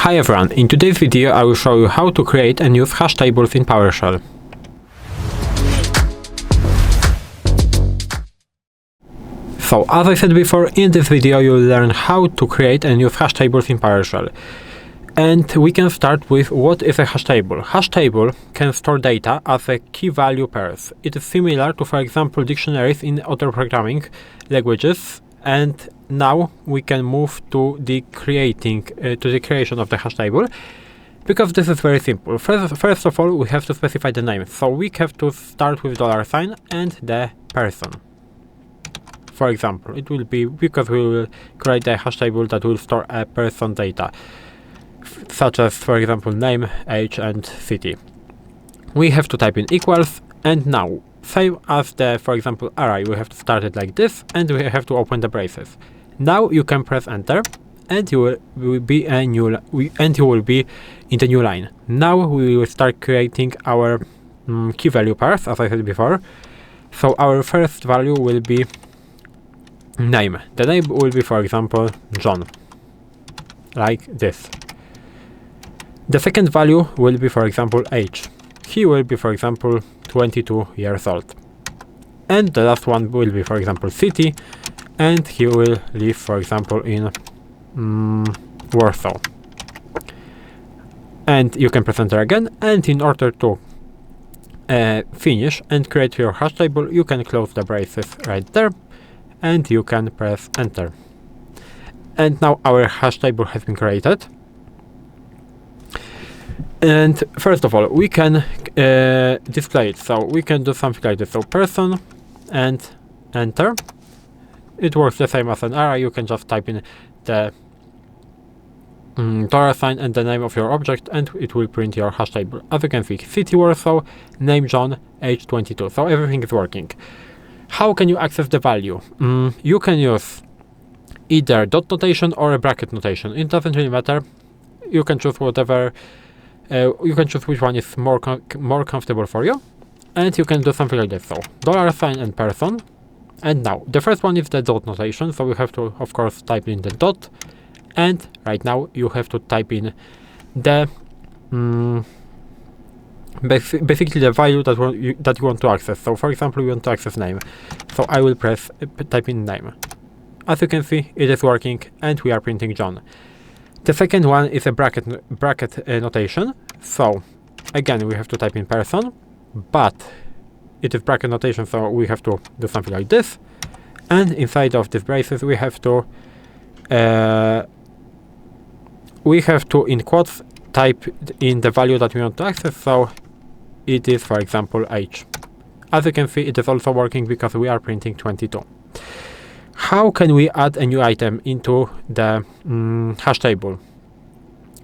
Hi everyone, in today's video I will show you how to create and use hash tables in PowerShell. So, as I said before, in this video you will learn how to create and use hash tables in PowerShell. And we can start with what is a hash table. Hash table can store data as a key value pairs. It is similar to, for example, dictionaries in other programming languages. And now we can move to the creation of the hash table, because this is very simple. First of all, we have to specify the name. So we have to start with $sign and the person. For example, it will be because we will create a hash table that will store a person data, such as, for example, name, age, and city. We have to type in equals, and now, same as the, for example, array, we have to start it like this, and we have to open the braces. Now you can press enter, and you will be in the new line. Now we will start creating our key value pairs, as I said before. So our first value will be name. The name will be, for example, John, like this. The second value will be, for example, age. He will be, for example, 22 years old. And the last one will be, for example, city, and he will live, for example, in Warsaw. And you can press enter again, and in order to finish and create your hash table, you can close the braces right there, and you can press enter. And now our hash table has been created. And first of all, we can display it. So we can do something like this. So person and enter. It works the same as an array. You can just type in the $sign and the name of your object, and it will print your hash table. As you can see, city Warsaw, name John, age 22. So everything is working. How can you access the value? You can use either dot notation or a bracket notation. It doesn't really matter. You can choose whatever. You can choose which one is more comfortable for you, and you can do something like this. So $sign and person, and now the first one is the dot notation, so you have to, of course, type in the dot, and right now you have to type in the basically the value that you want to access. So for example, you want to access name, so I will press type in name. As you can see, it is working, and we are printing John. The second one is a bracket notation. So again, we have to type in person, but it is bracket notation, so we have to do something like this. And inside of these braces, we have to in quotes type in the value that we want to access. So it is, for example, age. As you can see, it is also working because we are printing 22. How can we add a new item into the hash table?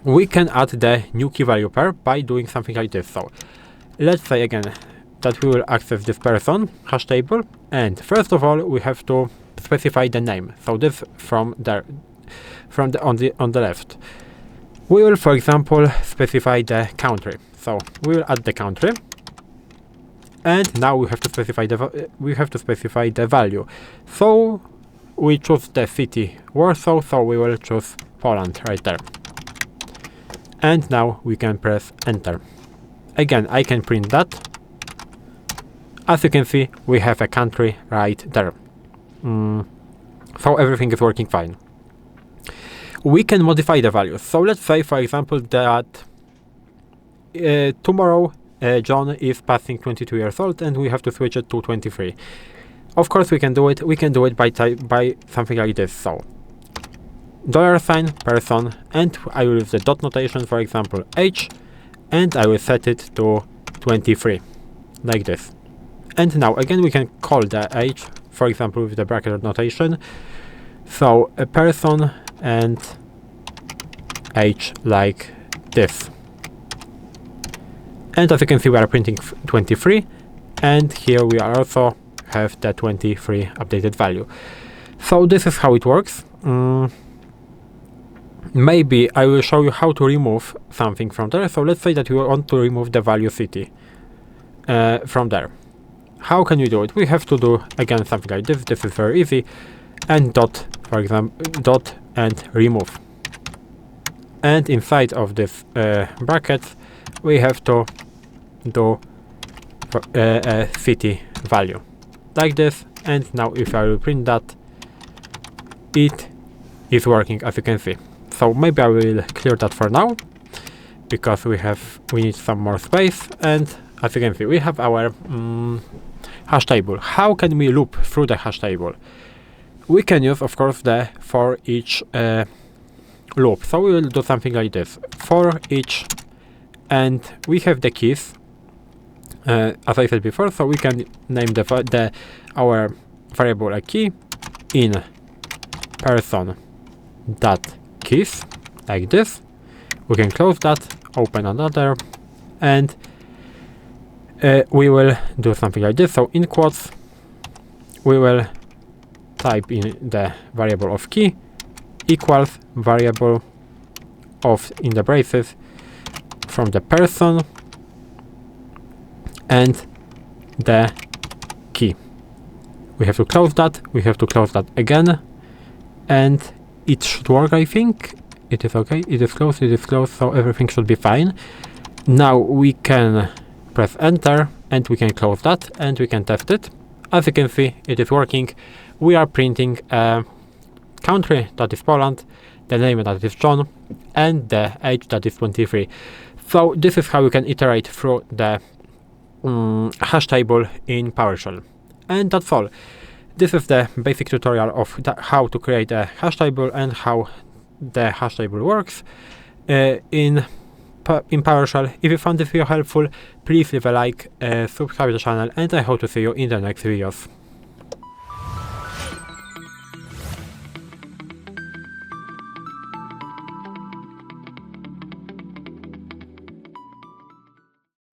We can add the new key value pair by doing something like this. So let's say again that we will access this person hash table, and first of all we have to specify the name. So this on the left. We will, for example, specify the country. So we will add the country. And now we have to specify the value. So we choose the city Warsaw, so we will choose Poland right there. And now we can press enter. Again, I can print that. As you can see, we have a country right there. So everything is working fine. We can modify the values. So let's say, for example, that tomorrow John is passing 22 years old, and we have to switch it to 23. Of course, we can do it. We can do it by something like this. So $sign person, and I will use the dot notation, for example, age, and I will set it to 23, like this. And now again we can call the age, for example, with the bracket notation. So a person and age like this. And as you can see, we are printing 23, and here we are also have the 23 updated value. So this is how it works. Maybe I will show you how to remove something from there. So let's say that you want to remove the value city from there. How can you do it? We have to do again something like this. This is very easy. And dot, for example, dot and remove. and inside of this brackets we have to do a city value like this, and now if I will print that, it is working, as you can see. So maybe I will clear that for now because we need some more space, and as you can see we have our hash table. How can we loop through the hash table? We can use, of course, the for each loop. So we will do something like this: for each, and we have the keys, as I said before. So we can name our variable a key in person dot keys like this. We can close that, open another, and we will do something like this. So in quotes we will type in the variable of key equals variable of, in the braces, from the person and the key. We have to close that, we have to close that again, and it should work. I think it is okay, it is closed, so everything should be fine. Now we can press enter and we can close that and we can test it. As you can see, it is working. We are printing a country, that is Poland, the name that is John, and the age, that is 23. So this is how you can iterate through the hash table in PowerShell. And that's all. This is the basic tutorial of how to create a hash table and how the hash table works in PowerShell. If you found this video helpful, please leave a like, subscribe to the channel, and I hope to see you in the next videos.